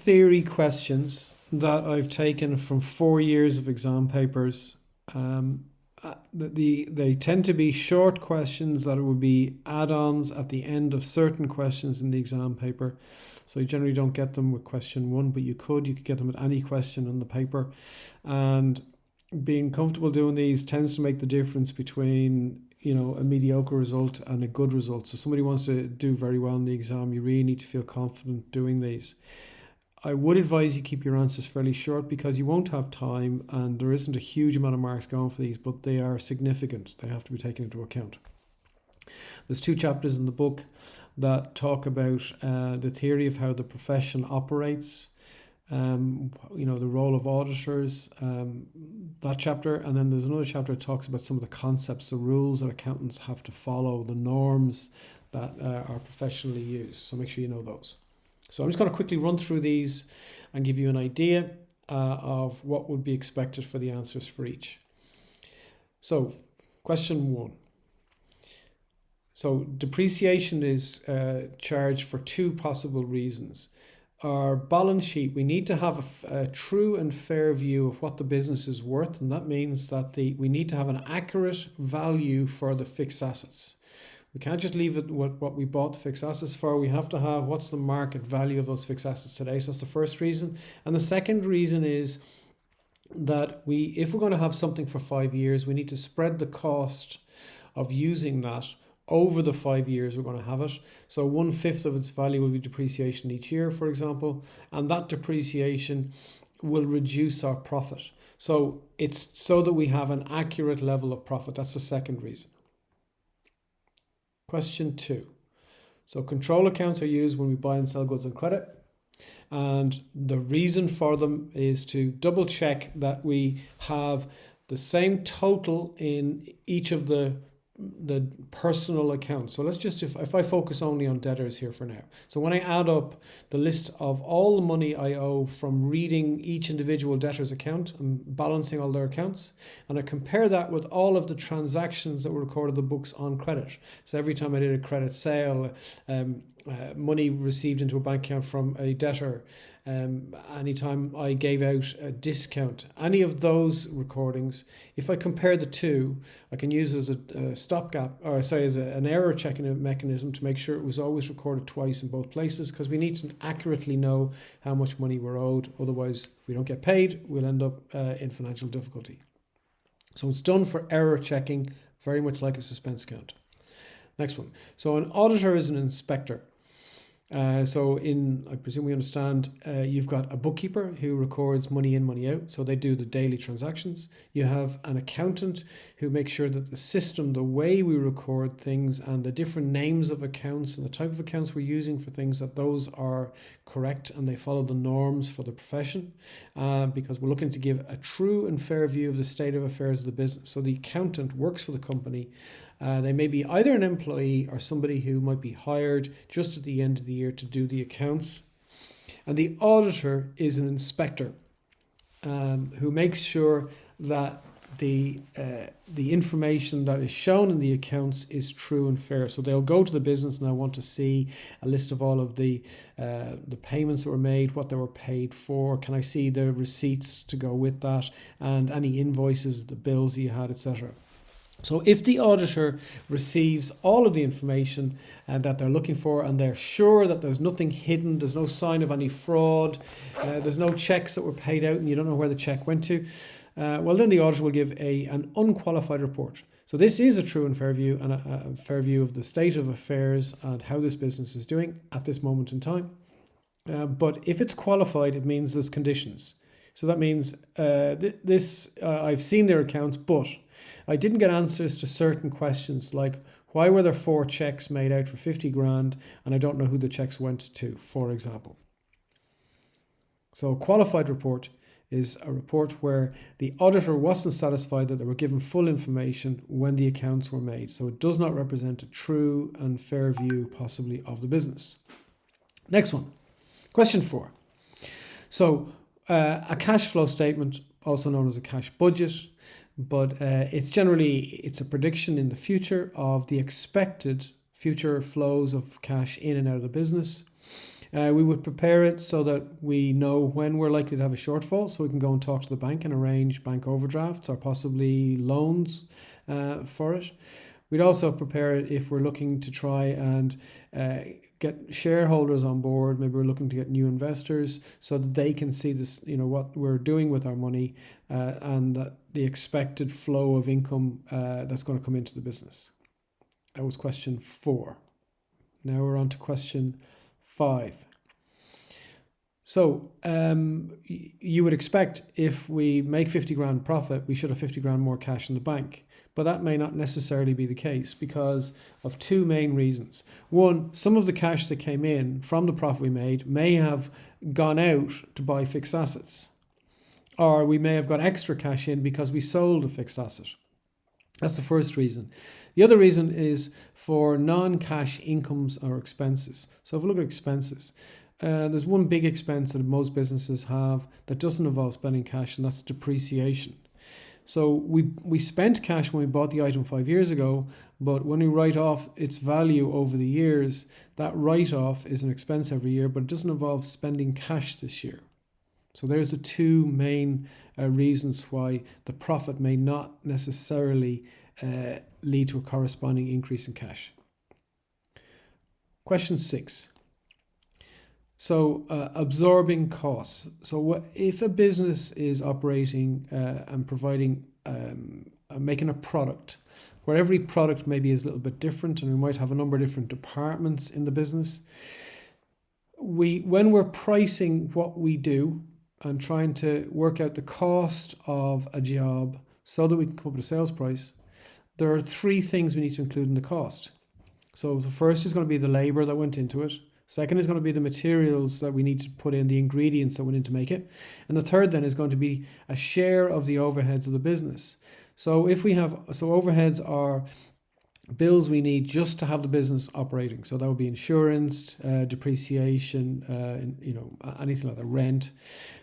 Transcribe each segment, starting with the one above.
theory questions that I've taken from 4 years of exam papers. They tend to be short questions that would be add-ons at the end of certain questions in the exam paper. So you generally don't get them with question 1, but you could get them with any question in the paper. And being comfortable doing these tends to make the difference between, a mediocre result and a good result. So somebody wants to do very well in the exam, you really need to feel confident doing these. I would advise you keep your answers fairly short because you won't have time and there isn't a huge amount of marks going for these, but they are significant. They have to be taken into account. There's 2 chapters in the book that talk about the theory of how the profession operates, the role of auditors, that chapter. And then there's another chapter that talks about some of the concepts, the rules that accountants have to follow, the norms that are professionally used. So make sure you know those. So I'm just going to quickly run through these and give you an idea of what would be expected for the answers for each. So question 1. So depreciation is charged for 2 possible reasons. Our balance sheet, we need to have a true and fair view of what the business is worth, and that means that we need to have an accurate value for the fixed assets. We can't just leave it with what we bought the fixed assets for. We have to have what's the market value of those fixed assets today. So that's the first reason. And the second reason is that if we're going to have something for 5 years, we need to spread the cost of using that over the 5 years we're going to have it. So 1/5 of its value will be depreciation each year, for example, and that depreciation will reduce our profit. So it's so that we have an accurate level of profit. That's the second reason. Question 2. So control accounts are used when we buy and sell goods on credit. And the reason for them is to double check that we have the same total in each of the personal accounts. So let's just, if I focus only on debtors here for now. So when I add up the list of all the money I owe from reading each individual debtor's account and balancing all their accounts, and I compare that with all of the transactions that were recorded in the books on credit. So every time I did a credit sale, money received into a bank account from a debtor, anytime I gave out a discount, any of those recordings, if I compare the two, I can use as a stopgap, as an error checking mechanism to make sure it was always recorded twice in both places, because we need to accurately know how much money we're owed. Otherwise, if we don't get paid, we'll end up in financial difficulty. So it's done for error checking, very much like a suspense account. Next one. So an auditor is an inspector. I presume we understand, you've got a bookkeeper who records money in, money out. So they do the daily transactions. You have an accountant who makes sure that the system, the way we record things and the different names of accounts and the type of accounts we're using for things, that those are correct and they follow the norms for the profession, because we're looking to give a true and fair view of the state of affairs of the business. So the accountant works for the company. They may be either an employee or somebody who might be hired just at the end of the year to do the accounts. And the auditor is an inspector who makes sure that the information that is shown in the accounts is true and fair. So they'll go to the business and I want to see a list of all of the payments that were made, what they were paid for. Can I see the receipts to go with that, and any invoices, the bills you had, etc. So if the auditor receives all of the information that they're looking for and they're sure that there's nothing hidden, there's no sign of any fraud, there's no checks that were paid out and you don't know where the check went to, well then the auditor will give an unqualified report. So this is a true and fair view, and a fair view of the state of affairs and how this business is doing at this moment in time. But if it's qualified, it means there's conditions. So that means I've seen their accounts, but I didn't get answers to certain questions, like why were there 4 checks made out for 50 grand and I don't know who the checks went to, for example. So a qualified report is a report where the auditor wasn't satisfied that they were given full information when the accounts were made. So it does not represent a true and fair view possibly of the business. Next one, question 4. So a cash flow statement, also known as a cash budget, but it's a prediction in the future of the expected future flows of cash in and out of the business. We would prepare it so that we know when we're likely to have a shortfall, so we can go and talk to the bank and arrange bank overdrafts or possibly loans for it. We'd also prepare it if we're looking to try and get shareholders on board. Maybe we're looking to get new investors so that they can see this, what we're doing with our money and the expected flow of income that's going to come into the business. That was question 4. Now we're on to question 5. So you would expect if we make 50 grand profit, we should have 50 grand more cash in the bank. But that may not necessarily be the case because of 2 main reasons. One, some of the cash that came in from the profit we made may have gone out to buy fixed assets. Or we may have got extra cash in because we sold a fixed asset. That's the first reason. The other reason is for non-cash incomes or expenses. So if we look at expenses, there's one big expense that most businesses have that doesn't involve spending cash, and that's depreciation. So we spent cash when we bought the item 5 years ago, but when we write off its value over the years, that write-off is an expense every year, but it doesn't involve spending cash this year. So there's the 2 main reasons why the profit may not necessarily lead to a corresponding increase in cash. Question 6. So absorbing costs. So if a business is operating and providing, making a product, where every product maybe is a little bit different, and we might have a number of different departments in the business, when we're pricing what we do and trying to work out the cost of a job so that we can come up with a sales price, there are 3 things we need to include in the cost. So the first is going to be the labor that went into it. Second is going to be the materials that we need to put in, the ingredients that went in to make it. And the third then is going to be a share of the overheads of the business. So overheads are bills we need just to have the business operating. So that would be insurance, depreciation, anything like that, rent.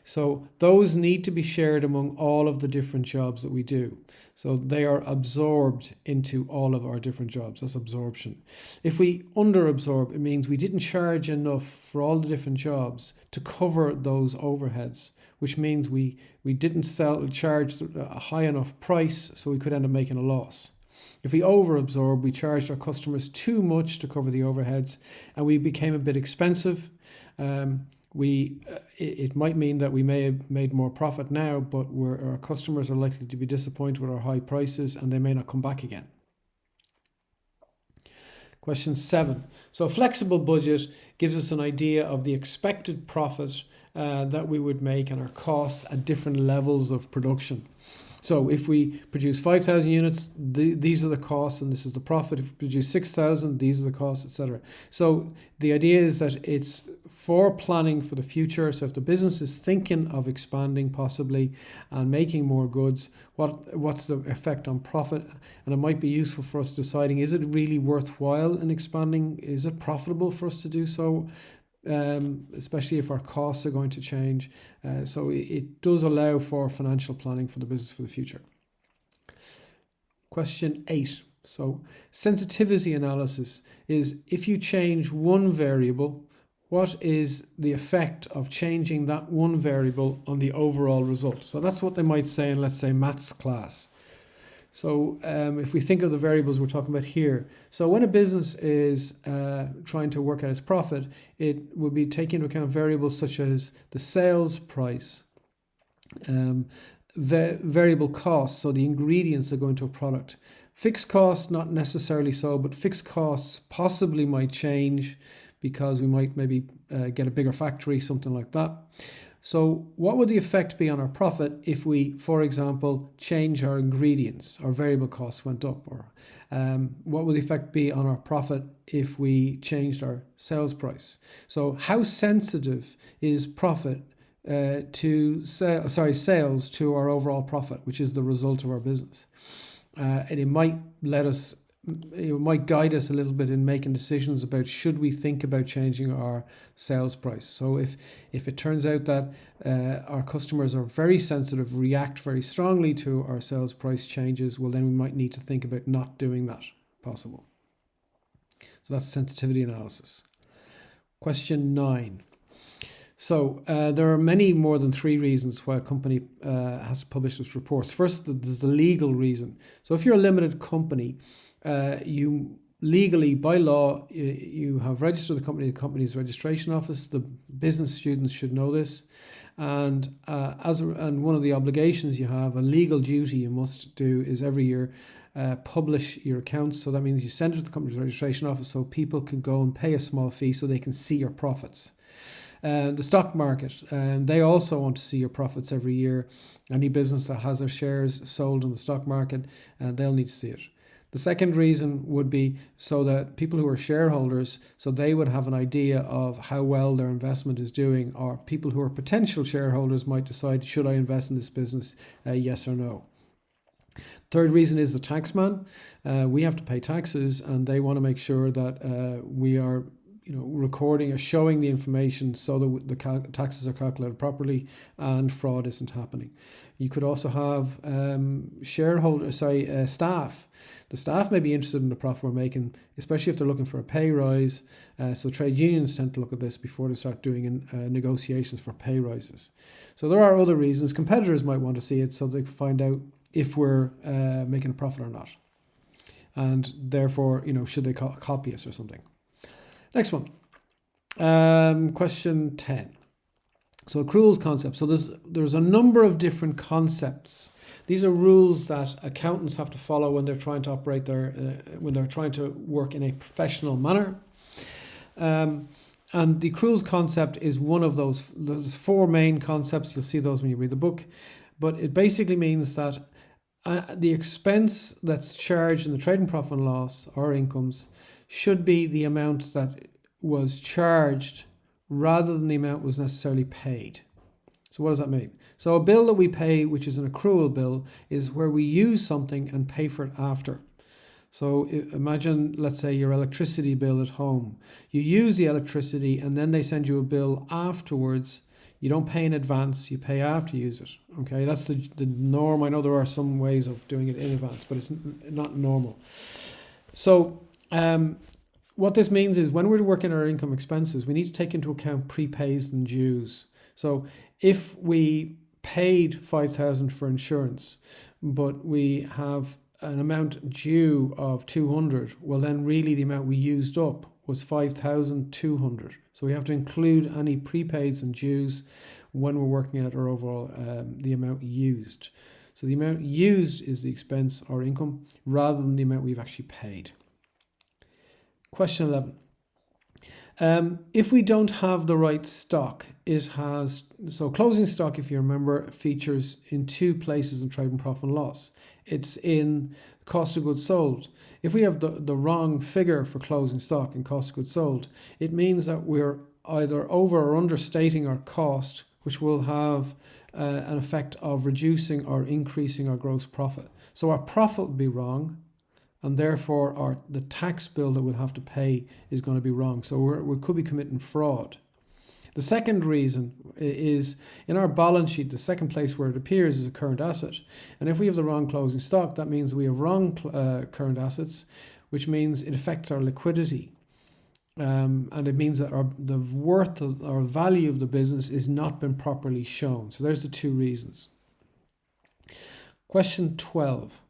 So those need to be shared among all of the different jobs that we do. So they are absorbed into all of our different jobs. That's absorption. If we under-absorb, it means we didn't charge enough for all the different jobs to cover those overheads, which means we didn't charge a high enough price, so we could end up making a loss. If we over-absorb, we charged our customers too much to cover the overheads, and we became a bit expensive. It might mean that we may have made more profit now, but our customers are likely to be disappointed with our high prices, and they may not come back again. Question 7. So a flexible budget gives us an idea of the expected profit that we would make and our costs at different levels of production. So if we produce 5,000 units, these are the costs and this is the profit. If we produce 6,000, these are the costs, etc. So the idea is that it's for planning for the future. So if the business is thinking of expanding possibly and making more goods, what's the effect on profit? And it might be useful for us deciding, is it really worthwhile in expanding? Is it profitable for us to do so? Especially if our costs are going to change. So it does allow for financial planning for the business for the future. Question 8. So sensitivity analysis is if you change one variable, what is the effect of changing that one variable on the overall result? So that's what they might say in, let's say, maths class. So if we think of the variables we're talking about here, so when a business is trying to work out its profit, it will be taking into account variables such as the sales price, the variable costs, so the ingredients that go into a product. Fixed costs, not necessarily so, but fixed costs possibly might change because we might maybe get a bigger factory, something like that. So what would the effect be on our profit if we, for example, change our ingredients, our variable costs went up? Or what would the effect be on our profit if we changed our sales price? So how sensitive is profit sales to our overall profit, which is the result of our business? And it might guide us a little bit in making decisions about should we think about changing our sales price. So if it turns out that our customers are very sensitive, react very strongly to our sales price changes, well then we might need to think about not doing that possible. So that's sensitivity analysis. Question 9. So there are many more than 3 reasons why a company has to publish its reports. First, there's the legal reason. So if you're a limited company, you legally, by law, you have registered the company's registration office. The business students should know this. And and one of the obligations you have, a legal duty you must do, is every year publish your accounts. So that means you send it to the company's registration office so people can go and pay a small fee so they can see your profits. The stock market, they also want to see your profits every year. Any business that has their shares sold in the stock market, they'll need to see it. The second reason would be so that people who are shareholders, so they would have an idea of how well their investment is doing, or people who are potential shareholders might decide, should I invest in this business, yes or no. Third reason is the taxman. We have to pay taxes, and they want to make sure that we are recording or showing the information so that the taxes are calculated properly and fraud isn't happening. You could also have staff. The staff may be interested in the profit we're making, especially if they're looking for a pay rise. So trade unions tend to look at this before they start doing negotiations for pay rises. So there are other reasons. Competitors might want to see it so they can find out if we're making a profit or not. And therefore, should they copy us or something. Next one, question 10. So accruals concept. So there's a number of different concepts. These are rules that accountants have to follow when they're trying to operate when they're trying to work in a professional manner. And the accruals concept is one of those. There's 4 main concepts. You'll see those when you read the book. But it basically means that the expense that's charged in the trading profit and loss or incomes should be the amount that was charged rather than the amount was necessarily paid. So what does that mean? So a bill that we pay, which is an accrual bill, is where we use something and pay for it after. So imagine, let's say, your electricity bill at home. You use the electricity and then they send you a bill afterwards. You don't pay in advance, you pay after you use it. Okay, that's the norm. I know there are some ways of doing it in advance, but it's not normal. So what this means is when we're working our income expenses, we need to take into account prepays and dues. So if we paid 5,000 for insurance, but we have an amount due of 200, well then really the amount we used up was 5,200. So we have to include any prepaids and dues when we're working out our overall the amount used. So the amount used is the expense or income rather than the amount we've actually paid. Question 11. If we don't have the right stock, closing stock, if you remember, features in 2 places in trading profit and loss. It's in cost of goods sold. If we have the wrong figure for closing stock in cost of goods sold, it means that we're either over or understating our cost, which will have an effect of reducing or increasing our gross profit. So our profit will be wrong, and therefore the tax bill that we'll have to pay is going to be wrong. So we could be committing fraud. The second reason is in our balance sheet, the second place where it appears is a current asset. And if we have the wrong closing stock, that means we have wrong current assets, which means it affects our liquidity. And it means that the worth or value of the business is not been properly shown. So there's the 2 reasons. Question 12.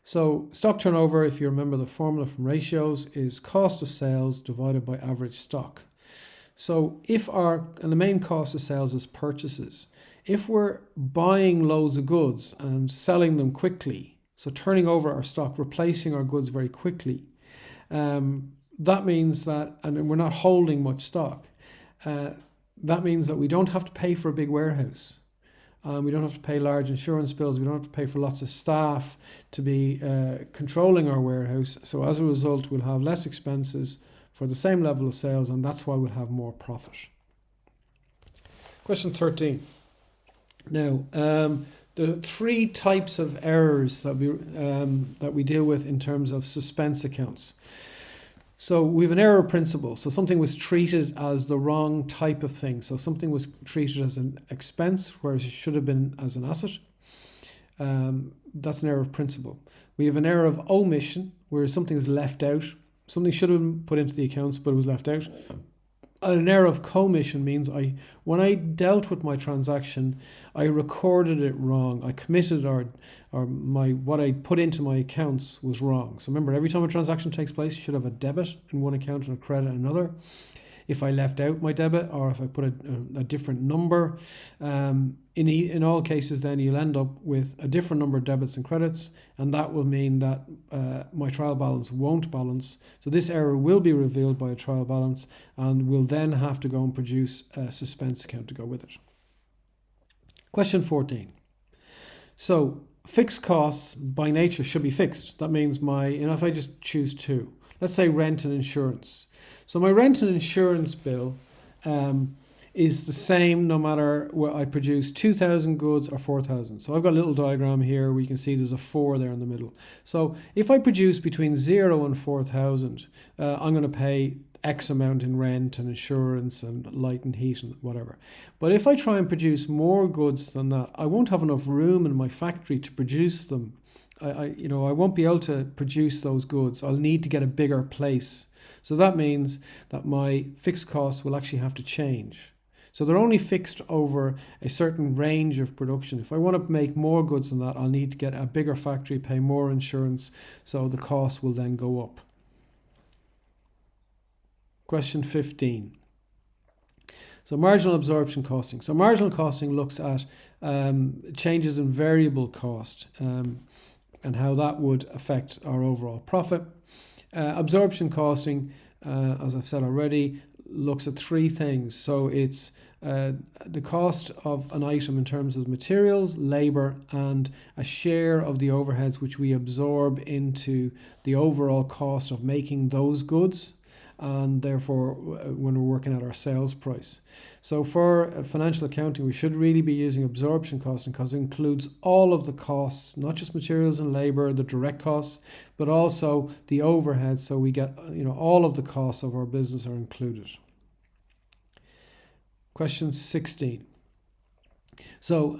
So stock turnover, if you remember the formula from ratios, is cost of sales divided by average stock. So and the main cost of sales is purchases. If we're buying loads of goods and selling them quickly, so turning over our stock, replacing our goods very quickly, that means that, and we're not holding much stock, that means that we don't have to pay for a big warehouse. We don't have to pay large insurance bills. We don't have to pay for lots of staff to be controlling our warehouse. So as a result, we'll have less expenses for the same level of sales, and that's why we'll have more profit. Question 13. Now, there are 3 types of errors that we deal with in terms of suspense accounts. So we have an error principle. So something was treated as the wrong type of thing. So something was treated as an expense, whereas it should have been as an asset. That's an error of principle. We have an error of omission, where something is left out. Something should have been put into the accounts, but it was left out. An error of commission means when I dealt with my transaction, I recorded it wrong. I committed what I put into my accounts was wrong. So remember, every time a transaction takes place, you should have a debit in one account and a credit in another. If I left out my debit or if I put a different number, in all cases, then you'll end up with a different number of debits and credits, and that will mean that my trial balance won't balance. So this error will be revealed by a trial balance, and we'll then have to go and produce a suspense account to go with it. Question 14. So fixed costs by nature should be fixed. That means if I just choose two, let's say rent and insurance. So my rent and insurance bill is the same no matter where I produce 2,000 goods or 4,000. So I've got a little diagram here where you can see there's a 4 there in the middle. So if I produce between 0 and 4,000, I'm going to pay X amount in rent and insurance and light and heat and whatever. But if I try and produce more goods than that, I won't have enough room in my factory to produce them. I won't be able to produce those goods. I'll need to get a bigger place. So that means that my fixed costs will actually have to change. So they're only fixed over a certain range of production. If I want to make more goods than that, I'll need to get a bigger factory, pay more insurance, so the cost will then go up. Question 15. So marginal absorption costing. So marginal costing looks at changes in variable cost and how that would affect our overall profit. Absorption costing, as I've said already, looks at three things. So it's the cost of an item in terms of materials, labour, and a share of the overheads which we absorb into the overall cost of making those goods, and therefore when we're working at our sales price. So for financial accounting, we should really be using absorption costing because it includes all of the costs, not just materials and labour, the direct costs, but also the overhead. So we get, all of the costs of our business are included. Question 16. So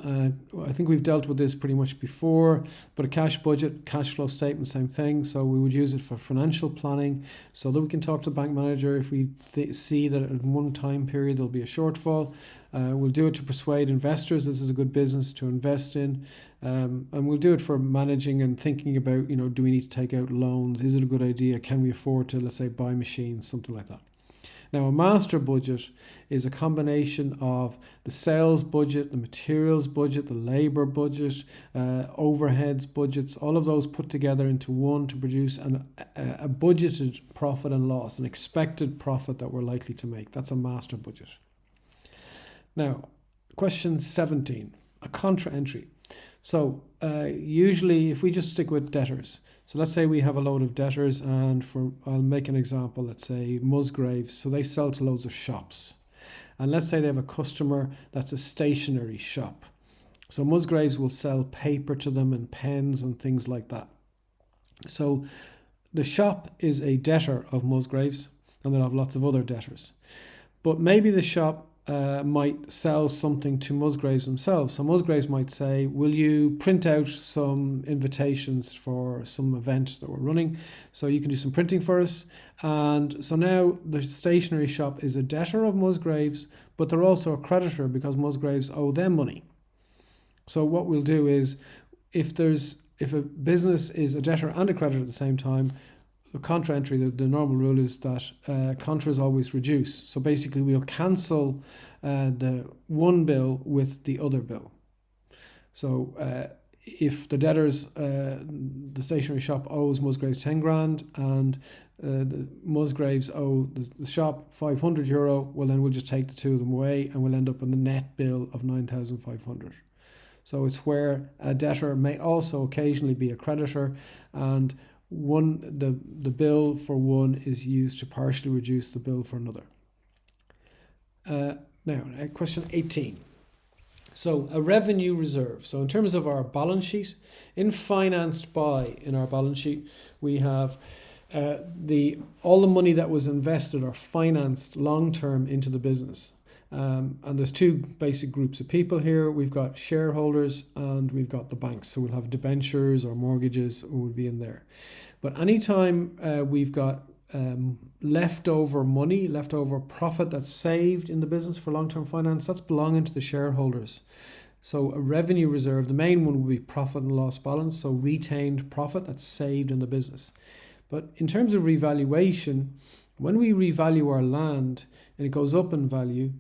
I think we've dealt with this pretty much before, but a cash budget, cash flow statement, same thing. So we would use it for financial planning so that we can talk to the bank manager if we see that in one time period there'll be a shortfall. We'll do it to persuade investors this is a good business to invest in. And we'll do it for managing and thinking about, do we need to take out loans? Is it a good idea? Can we afford to, let's say, buy machines, something like that. Now, a master budget is a combination of the sales budget, the materials budget, the labour budget, overheads budgets, all of those put together into one to produce a budgeted profit and loss, an expected profit that we're likely to make. That's a master budget. Now, question 17, a contra entry. So usually if we just stick with debtors, so let's say we have a load of debtors and I'll make an example, let's say Musgraves. So they sell to loads of shops. And let's say they have a customer that's a stationery shop. So Musgraves will sell paper to them and pens and things like that. So the shop is a debtor of Musgraves and they'll have lots of other debtors. But maybe the shop might sell something to Musgraves themselves. So Musgraves might say, will you print out some invitations for some event that we're running? So you can do some printing for us. And so now the stationery shop is a debtor of Musgraves, but they're also a creditor because Musgraves owe them money. So what we'll do is, if a business is a debtor and a creditor at the same time, the contra entry, the normal rule is that contras always reduce. So basically we'll cancel the one bill with the other bill. So if the debtors, the stationery shop owes Musgraves 10 grand and the Musgraves owe the shop €500, well then we'll just take the two of them away and we'll end up with a net bill of 9,500. So it's where a debtor may also occasionally be a creditor, and the bill for one is used to partially reduce the bill for another. Now, question 18. So a revenue reserve. So in terms of our balance sheet, in our balance sheet, we have all the money that was invested or financed long-term into the business. And there's two basic groups of people here. We've got shareholders and we've got the banks. So we'll have debentures or mortgages would be in there. But anytime we've got leftover money, leftover profit that's saved in the business for long-term finance, that's belonging to the shareholders. So a revenue reserve, the main one would be profit and loss balance, so retained profit that's saved in the business. But in terms of revaluation, when we revalue our land and it goes up in value,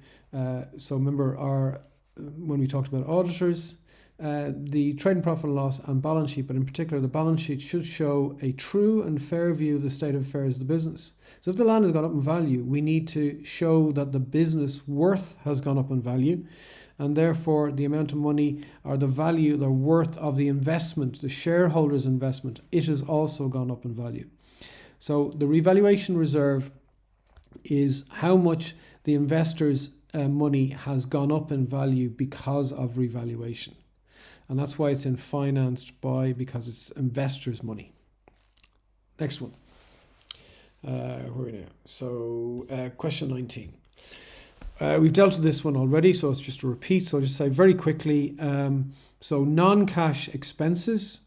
so remember when we talked about auditors, the trading profit and loss and balance sheet, but in particular the balance sheet should show a true and fair view of the state of affairs of the business. So if the land has gone up in value, we need to show that the business worth has gone up in value, and therefore the amount of money or the value, the worth of the investment, the shareholders' investment, it has also gone up in value. So the revaluation reserve is how much the investors' money has gone up in value because of revaluation. And that's why it's in financed by, because it's investors' money. Next one. Where are we now? So question 19. We've dealt with this one already, so it's just a repeat. So I'll just say very quickly, so non-cash expenses,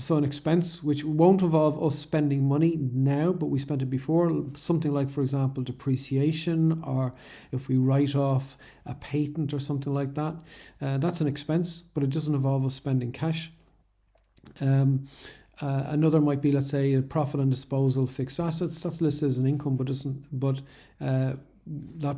so an expense which won't involve us spending money now, but we spent it before, something like, for example, depreciation, or if we write off a patent or something like that, that's an expense, but it doesn't involve us spending cash. Another might be, let's say, a profit on disposal of fixed assets. That's listed as an income, but that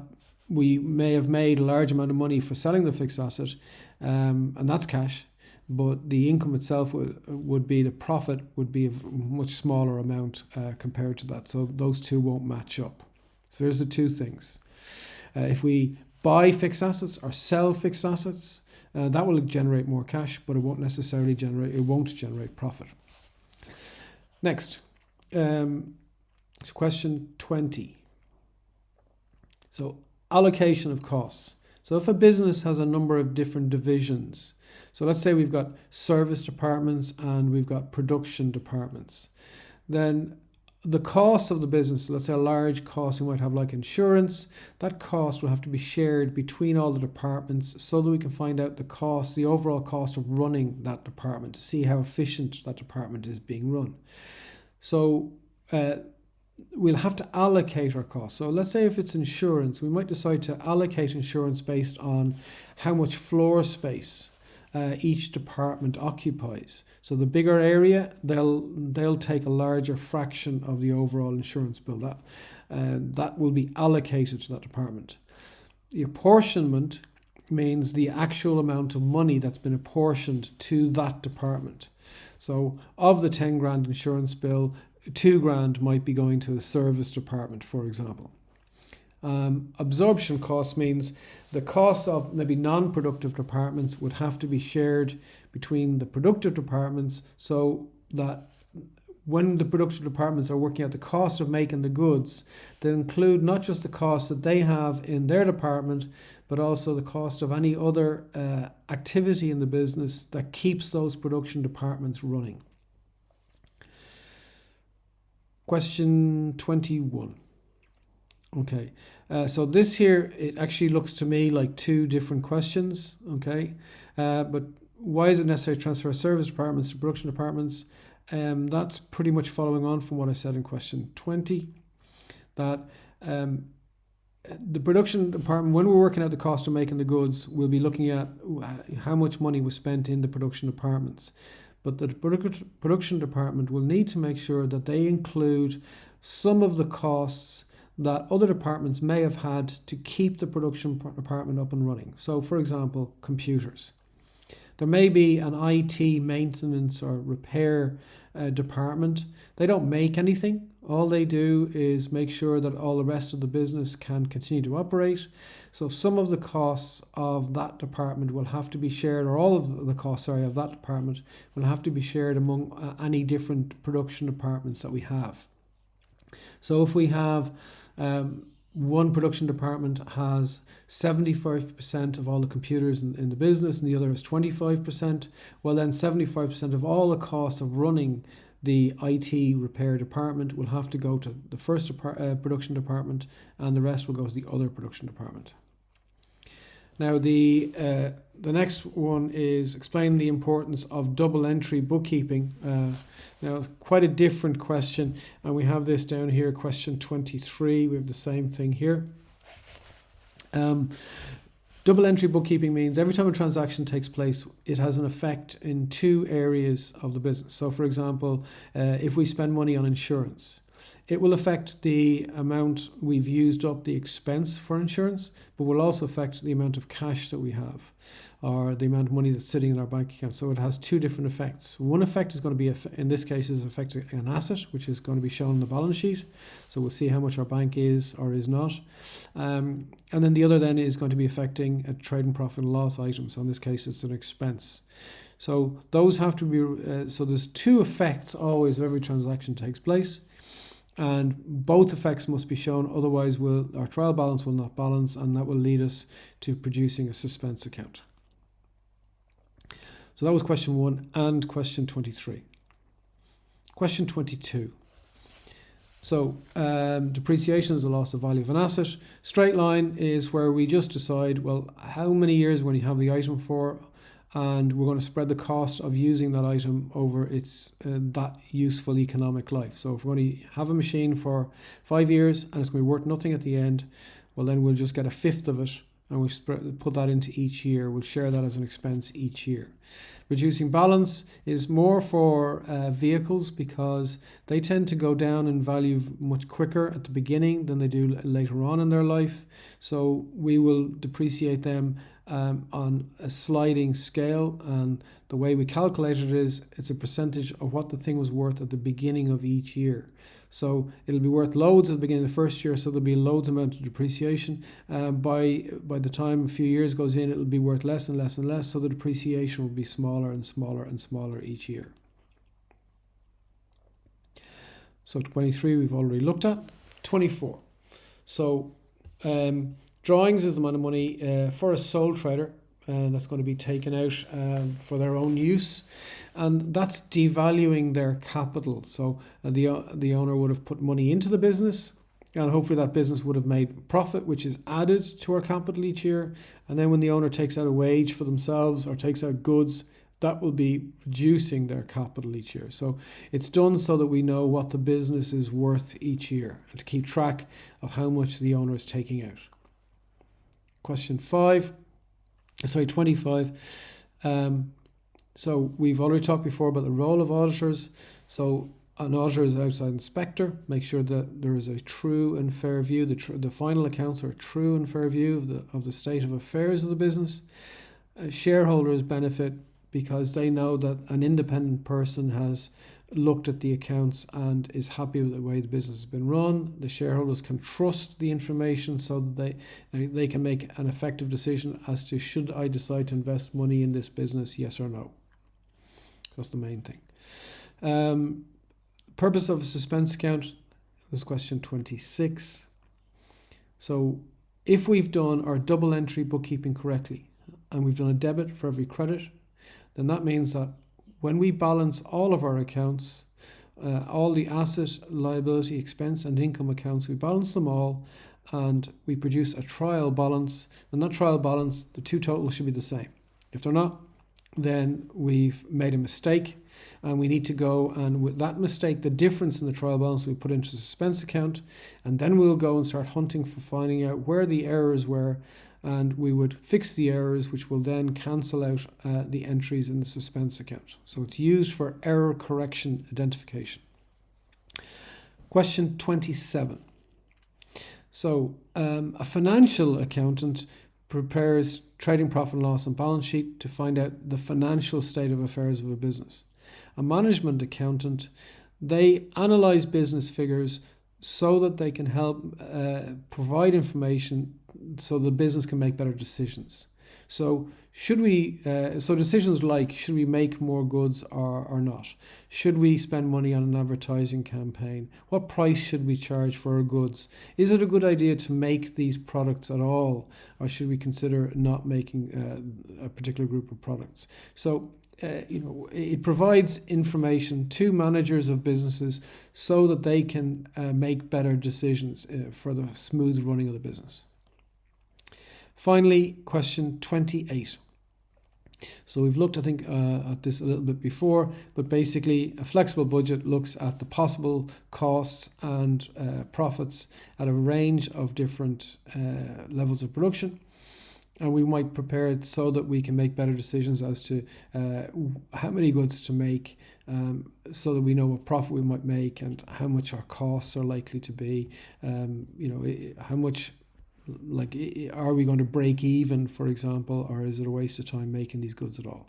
we may have made a large amount of money for selling the fixed asset, and that's cash. But the income itself would be, the profit would be a much smaller amount compared to that. So those two won't match up. So there's the two things. If we buy fixed assets or sell fixed assets, that will generate more cash, but it won't necessarily generate profit. Next, question 20. So allocation of costs. So if a business has a number of different divisions, so let's say we've got service departments and we've got production departments, then the cost of the business, let's say a large cost we might have like insurance, that cost will have to be shared between all the departments so that we can find out the overall cost of running that department, to see how efficient that department is being run. So we'll have to allocate our costs. So let's say if it's insurance, we might decide to allocate insurance based on how much floor space each department occupies. So the bigger area, they'll take a larger fraction of the overall insurance bill. That will be allocated to that department. The apportionment means the actual amount of money that's been apportioned to that department. So of the 10 grand insurance bill, 2 grand might be going to the service department, for example. Absorption costs means the costs of maybe non-productive departments would have to be shared between the productive departments, so that when the productive departments are working out the cost of making the goods, they include not just the costs that they have in their department, but also the cost of any other activity in the business that keeps those production departments running. Question 21. Okay, so this here, it actually looks to me like two different questions, okay? But why is it necessary to transfer service departments to production departments? That's pretty much following on from what I said in question 20, that the production department, when we're working out the cost of making the goods, we'll be looking at how much money was spent in the production departments. But the production department will need to make sure that they include some of the costs that other departments may have had to keep the production department up and running. So, for example, computers. There may be an IT maintenance or repair department. They don't make anything. All they do is make sure that all the rest of the business can continue to operate. So some of the costs of that department will have to be shared, or all of the costs, of that department will have to be shared among any different production departments that we have. So if we have one production department has 75% of all the computers in the business and the other is 25%, well then 75% of all the costs of running the IT repair department will have to go to the first production department, and the rest will go to the other production department. Now the The next one is explain the importance of double entry bookkeeping. Now, it's quite a different question, and we have this down here, question 23. We have the same thing here. Double entry bookkeeping means every time a transaction takes place, it has an effect in two areas of the business. So, for example, if we spend money on insurance, it will affect the amount we've used up, the expense for insurance, but will also affect the amount of cash that we have, or the amount of money that's sitting in our bank account. So it has two different effects. One effect is going to be, in this case, is affecting an asset, which is going to be shown on the balance sheet. So we'll see how much our bank is or is not. And then the other then is going to be affecting a trading profit and loss item. So in this case, it's an expense. So those have to be, so there's two effects always of every transaction takes place. And both effects must be shown, otherwise our trial balance will not balance, and that will lead us to producing a suspense account. So that was question 1 and question 23. Question 22. So depreciation is the loss of value of an asset. Straight line is where we just decide, well, how many years when you have the item for, and we're going to spread the cost of using that item over its that useful economic life. So if we're going to have a machine for 5 years and it's going to be worth nothing at the end, well, then we'll just get a fifth of it and we'll put that into each year. We'll share that as an expense each year. Reducing balance is more for vehicles, because they tend to go down in value much quicker at the beginning than they do later on in their life. So we will depreciate them on a sliding scale, and the way we calculate it is it's a percentage of what the thing was worth at the beginning of each year. So it'll be worth loads at the beginning of the first year, so there'll be loads amount of depreciation. By the time a few years goes in, it'll be worth less and less and less, so the depreciation will be smaller and smaller and smaller each year. So 23 we've already looked at. 24. So drawings is the amount of money for a sole trader that's going to be taken out for their own use, and that's devaluing their capital. So the owner would have put money into the business, and hopefully that business would have made profit, which is added to our capital each year. And then when the owner takes out a wage for themselves or takes out goods, that will be reducing their capital each year. So it's done so that we know what the business is worth each year, and to keep track of how much the owner is taking out. Question 25. So we've already talked before about the role of auditors. So an auditor is an outside inspector. Make sure that there is a true and fair view. The final accounts are a true and fair view of the state of affairs of the business. Shareholders benefit because they know that an independent person has looked at the accounts and is happy with the way the business has been run. The shareholders can trust the information so that they can make an effective decision as to, should I decide to invest money in this business, yes or no. That's the main thing. Purpose of a suspense account, this is question 26. So if we've done our double entry bookkeeping correctly, and we've done a debit for every credit, then that means that when we balance all of our accounts, all the asset, liability, expense and income accounts, we balance them all and we produce a trial balance. And that trial balance, the two totals should be the same. If they're not, then we've made a mistake, and we need to go, and with that mistake, the difference in the trial balance, we put into the suspense account, and then we'll go and start hunting for finding out where the errors were, and we would fix the errors, which will then cancel out the entries in the suspense account. So it's used for error correction identification. Question 27. So a financial accountant prepares trading profit and loss and balance sheet to find out the financial state of affairs of a business. A management accountant, they analyze business figures so that they can help provide information so the business can make better decisions. So decisions like, should we make more goods or not? Should we spend money on an advertising campaign? What price should we charge for our goods? Is it a good idea to make these products at all? Or should we consider not making a particular group of products? So it provides information to managers of businesses so that they can make better decisions for the smooth running of the business. Finally, question 28. So we've looked, I think, at this a little bit before, but basically a flexible budget looks at the possible costs and profits at a range of different levels of production. And we might prepare it so that we can make better decisions as to how many goods to make, so that we know what profit we might make and how much our costs are likely to be. How much, like, are we going to break even, for example, or is it a waste of time making these goods at all?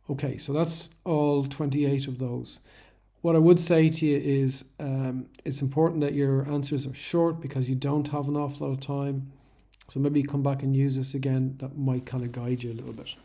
Okay, so that's all 28 of those. What I would say to you is it's important that your answers are short because you don't have an awful lot of time. So maybe come back and use this again. That might kind of guide you a little bit.